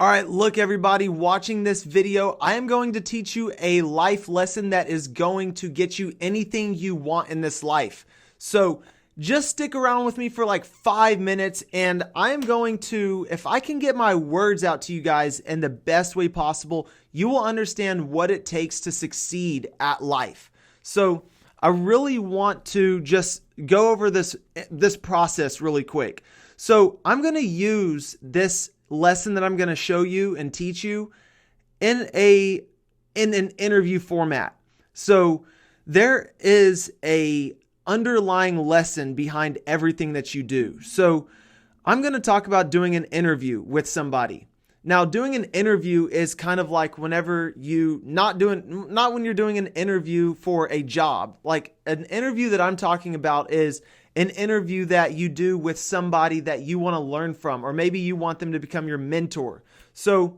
All right, look everybody watching this video, I am going to teach you a life lesson that is going to get you anything you want in this life. So just stick around with me for like 5 minutes and I am going to, if I can get my words out to you guys in the best way possible, you will understand what it takes to succeed at life. So I really want to just go over this process really quick. So I'm going to use this lesson that I'm going to show you and teach you in an interview format. So there is a underlying lesson behind everything that you do. So I'm going to talk about doing an interview with somebody. Now, doing an interview is kind of like whenever not when you're doing an interview for a job. Like an interview that I'm talking about is an interview that you do with somebody that you want to learn from, or maybe you want them to become your mentor. So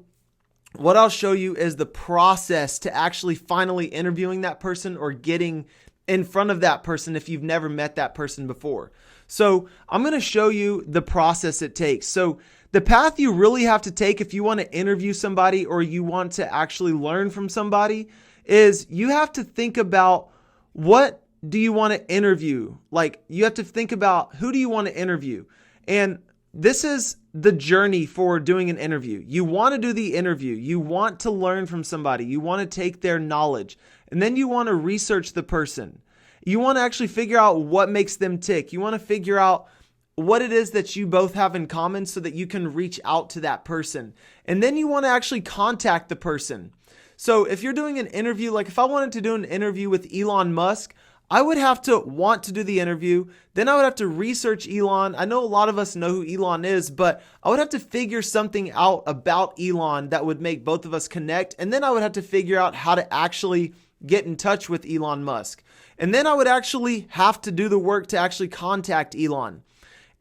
what I'll show you is the process to actually finally interviewing that person or getting in front of that person if you've never met that person before. So I'm going to show you the process it takes. So the path you really have to take if you want to interview somebody or you want to actually learn from somebody is you have to think about what do you want to interview? Like you have to think about who do you want to interview? And this is the journey for doing an interview. You want to do the interview. You want to learn from somebody. You want to take their knowledge. And then you want to research the person. You want to actually figure out what makes them tick. You want to figure out what it is that you both have in common so that you can reach out to that person. And then you want to actually contact the person. So if you're doing an interview, like if I wanted to do an interview with Elon Musk, I would have to want to do the interview. Then I would have to research Elon. I know a lot of us know who Elon is, but I would have to figure something out about Elon that would make both of us connect. And then I would have to figure out how to actually get in touch with Elon Musk. And then I would actually have to do the work to actually contact Elon.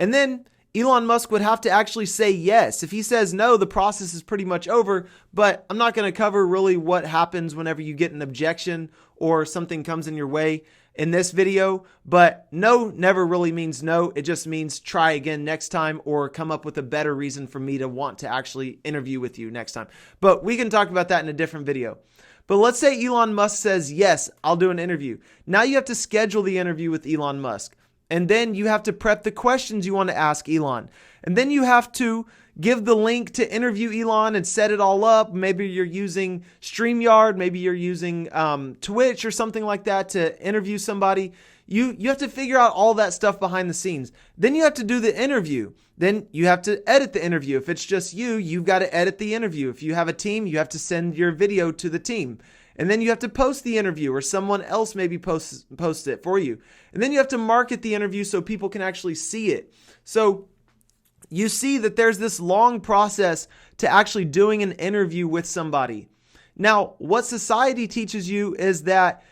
And then Elon Musk would have to actually say yes. If he says no, the process is pretty much over, but I'm not going to cover really what happens whenever you get an objection or something comes in your way in this video. But no never really means no. It just means try again next time or come up with a better reason for me to want to actually interview with you next time. But we can talk about that in a different video. But let's say Elon Musk says, yes, I'll do an interview. Now you have to schedule the interview with Elon Musk. And then you have to prep the questions you want to ask Elon. And then you have to give the link to interview Elon and set it all up. Maybe you're using StreamYard. Maybe you're using Twitch or something like that to interview somebody. You have to figure out all that stuff behind the scenes. Then you have to do the interview. Then you have to edit the interview. If it's just you, you've got to edit the interview. If you have a team, you have to send your video to the team. And then you have to post the interview or someone else maybe post it for you. And then you have to market the interview so people can actually see it. So you see that there's this long process to actually doing an interview with somebody. Now, what society teaches you is that,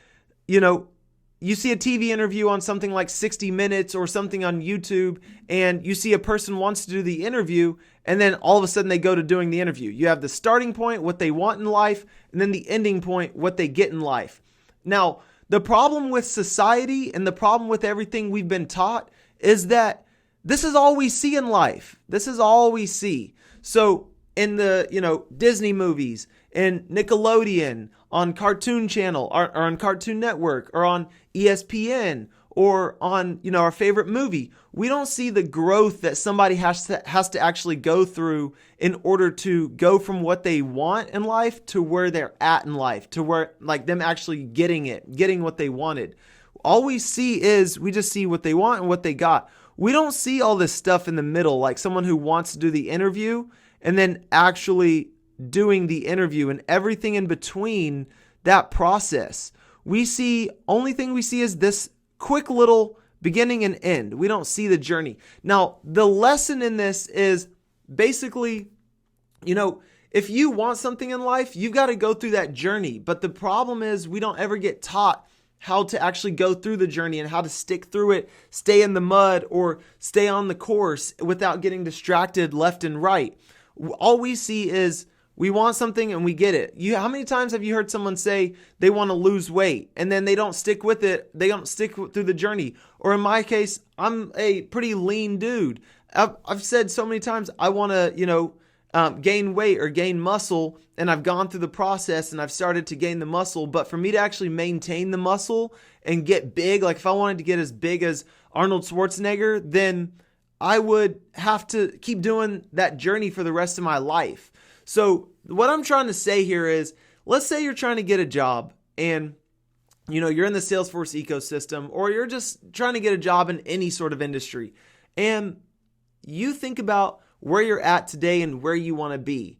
you see a TV interview on something like 60 Minutes or something on YouTube, and you see a person wants to do the interview, and then all of a sudden they go to doing the interview. You have the starting point, what they want in life, and then the ending point, what they get in life. Now, the problem with society and the problem with everything we've been taught is that this is all we see in life. This is all we see. So in the, Disney movies and Nickelodeon, on Cartoon Channel or on Cartoon Network or on ESPN or on, our favorite movie, we don't see the growth that somebody has to actually go through in order to go from what they want in life to where they're at in life, to where like them actually getting what they wanted. All we see is we just see what they want and what they got. We don't see all this stuff in the middle, like someone who wants to do the interview and then actually doing the interview and everything in between that process. Only thing we see is this quick little beginning and end. We don't see the journey. Now, the lesson in this is basically, if you want something in life, you've got to go through that journey. But the problem is we don't ever get taught how to actually go through the journey and how to stick through it, stay in the mud, or stay on the course without getting distracted left and right. All we see is we want something and we get it. How many times have you heard someone say they want to lose weight and then they don't stick with it? They don't stick through the journey. Or in my case, I'm a pretty lean dude. I've said so many times I want to, gain weight or gain muscle, and I've gone through the process and I've started to gain the muscle. But for me to actually maintain the muscle and get big, like if I wanted to get as big as Arnold Schwarzenegger, then I would have to keep doing that journey for the rest of my life. So what I'm trying to say here is, let's say you're trying to get a job and you're in the Salesforce ecosystem, or you're just trying to get a job in any sort of industry, and you think about where you're at today and where you want to be.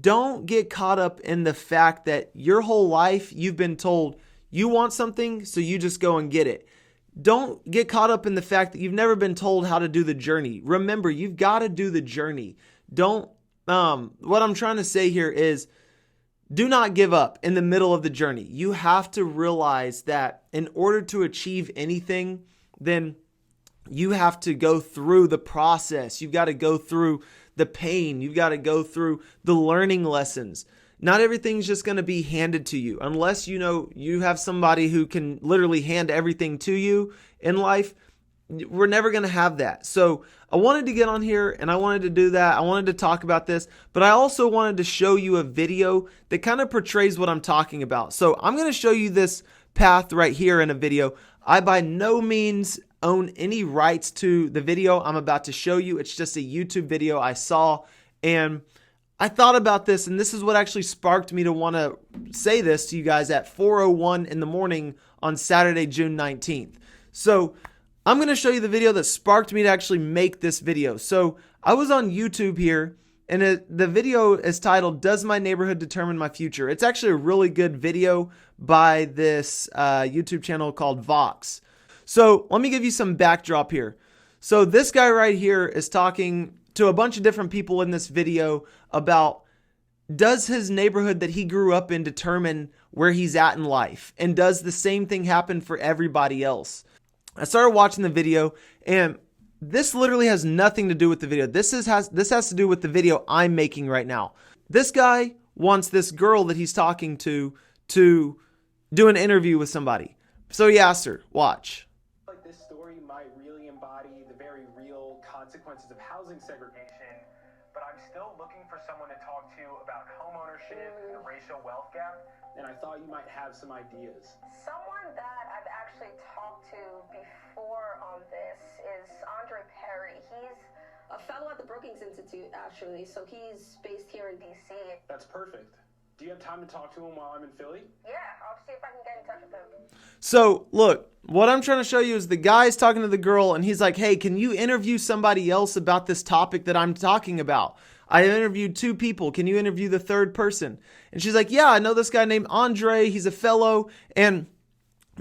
Don't get caught up in the fact that your whole life you've been told you want something, so you just go and get it. Don't get caught up in the fact that you've never been told how to do the journey. Remember, you've got to do the journey. What I'm trying to say here is, do not give up in the middle of the journey. You have to realize that in order to achieve anything, then you have to go through the process. You've got to go through the pain. You've got to go through the learning lessons. Not everything's just going to be handed to you unless you have somebody who can literally hand everything to you in life. We're never going to have that. So I wanted to get on here and I wanted to do that. I wanted to talk about this, but I also wanted to show you a video that kind of portrays what I'm talking about. So I'm going to show you this path right here in a video. I by no means own any rights to the video I'm about to show you. It's just a YouTube video I saw, and I thought about this, and this is what actually sparked me to want to say this to you guys at 4:01 in the morning on Saturday, June 19th. So I'm going to show you the video that sparked me to actually make this video. So I was on YouTube here, and the video is titled, "Does My Neighborhood Determine My Future?" It's actually a really good video by this YouTube channel called Vox. So let me give you some backdrop here. So this guy right here is talking to a bunch of different people in this video about, does his neighborhood that he grew up in determine where he's at in life? And does the same thing happen for everybody else? I started watching the video, and this literally has nothing to do with the video. This has to do with the video I'm making right now. This guy wants this girl that he's talking to do an interview with somebody. So he asked her, watch. Like this story might really embody the very real consequences of housing segregation, but I'm still looking for someone to talk to about homeownership and the racial wealth gap, and I thought you might have some ideas. Someone that I've actually talked to before on this is Andre Perry. He's a fellow at the Brookings Institute, actually, so he's based here in DC. That's perfect. Do you have time to talk to him while I'm in Philly? Yeah, I'll see if I can get in touch with him. So look, what I'm trying to show you is the guy's talking to the girl, and he's like, hey, can you interview somebody else about this topic that I'm talking about? I interviewed 2 people. Can you interview the third person? And she's like, yeah, I know this guy named Andre. He's a fellow. And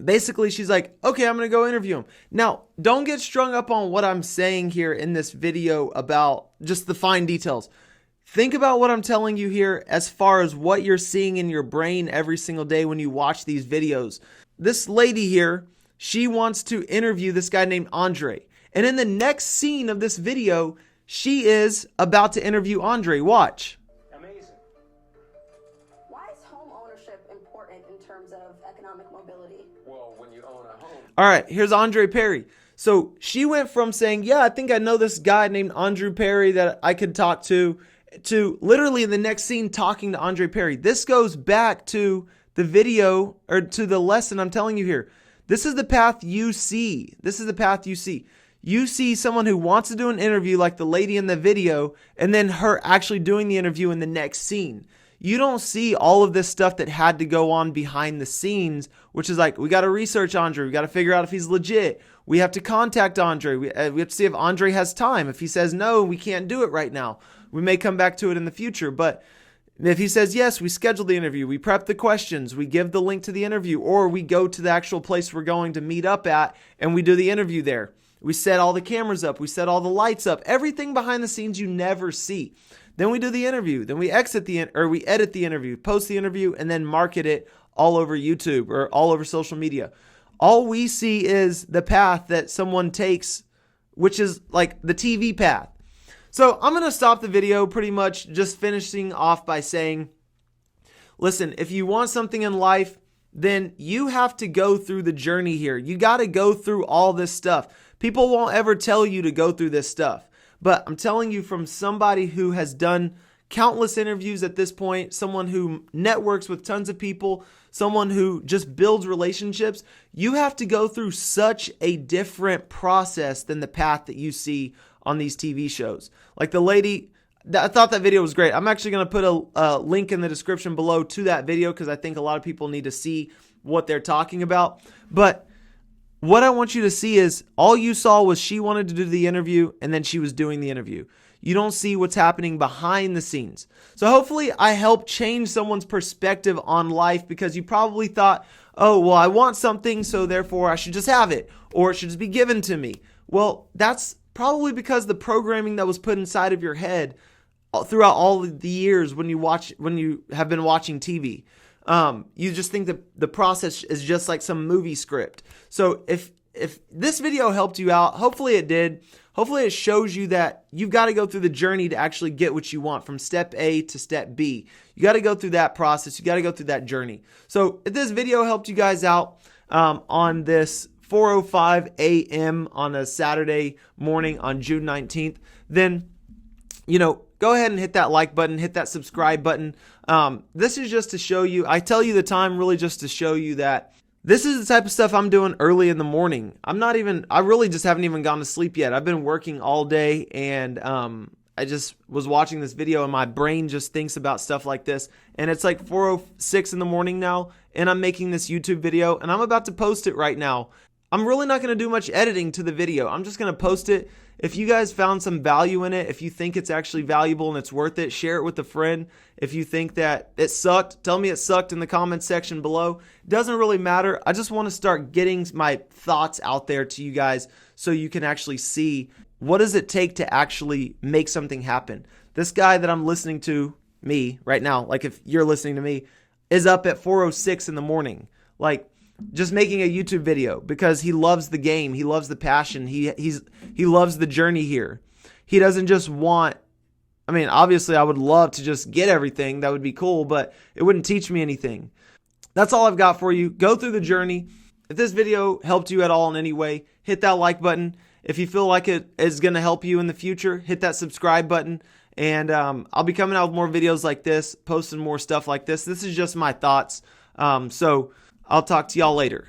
basically she's like, okay, I'm going to go interview him. Now, don't get strung up on what I'm saying here in this video about just the fine details. Think about what I'm telling you here as far as what you're seeing in your brain every single day when you watch these videos. This lady here, she wants to interview this guy named Andre. And in the next scene of this video, she is about to interview Andre. Watch. Amazing. Why is home ownership important in terms of economic mobility? Well, when you own a home. All right, here's Andre Perry. So she went from saying, yeah, I think I know this guy named Andre Perry that I could talk to literally in the next scene talking to Andre Perry. This goes back to the video, or to the lesson I'm telling you here. This is the path you see. This is the path you see. You see someone who wants to do an interview like the lady in the video, and then her actually doing the interview in the next scene. You don't see all of this stuff that had to go on behind the scenes, which is like, we got to research Andre. We got to figure out if he's legit. We have to contact Andre. We have to see if Andre has time. If he says no, we can't do it right now. We may come back to it in the future, but if he says yes, we schedule the interview, we prep the questions, we give the link to the interview, or we go to the actual place we're going to meet up at and we do the interview there. We set all the cameras up, we set all the lights up, everything behind the scenes you never see. Then we do the interview, then we edit the interview, post the interview, and then market it all over YouTube or all over social media. All we see is the path that someone takes, which is like the TV path. So I'm going to stop the video pretty much just finishing off by saying, listen, if you want something in life, then you have to go through the journey here. You got to go through all this stuff. People won't ever tell you to go through this stuff. But I'm telling you from somebody who has done countless interviews at this point, someone who networks with tons of people, someone who just builds relationships, you have to go through such a different process than the path that you see on these TV shows. Like the lady, I thought that video was great. I'm actually going to put a link in the description below to that video because I think a lot of people need to see what they're talking about. But what I want you to see is all you saw was she wanted to do the interview and then she was doing the interview. You don't see what's happening behind the scenes. So hopefully I helped change someone's perspective on life, because you probably thought, oh, well, I want something, so therefore I should just have it, or it should just be given to me. Well, that's probably because the programming that was put inside of your head throughout all of the years when you have been watching TV. You just think that the process is just like some movie script. So if this video helped you out, hopefully it did. Hopefully it shows you that you've got to go through the journey to actually get what you want from step A to step B. You got to go through that process. You got to go through that journey. So if this video helped you guys out on this 4:05 a.m. on a Saturday morning on June 19th, then, go ahead and hit that like button, hit that subscribe button. This is just to show you, I tell you the time really just to show you that this is the type of stuff I'm doing early in the morning. I really just haven't even gone to sleep yet. I've been working all day, and I just was watching this video and my brain just thinks about stuff like this. And it's like 4:06 in the morning now, and I'm making this YouTube video and I'm about to post it right now. I'm really not going to do much editing to the video. I'm just going to post it. If you guys found some value in it, if you think it's actually valuable and it's worth it, share it with a friend. If you think that it sucked, tell me it sucked in the comments section below. It doesn't really matter. I just want to start getting my thoughts out there to you guys so you can actually see what does it take to actually make something happen. This guy that I'm listening to, me, right now, like if you're listening to me, is up at 4:06 in the morning. Like, just making a YouTube video because he loves the game. He loves the passion. He loves the journey here. He doesn't just want, obviously I would love to just get everything. That would be cool, but it wouldn't teach me anything. That's all I've got for you. Go through the journey. If this video helped you at all in any way, hit that like button. If you feel like it is going to help you in the future, hit that subscribe button. And I'll be coming out with more videos like this, posting more stuff like this. This is just my thoughts. So I'll talk to y'all later.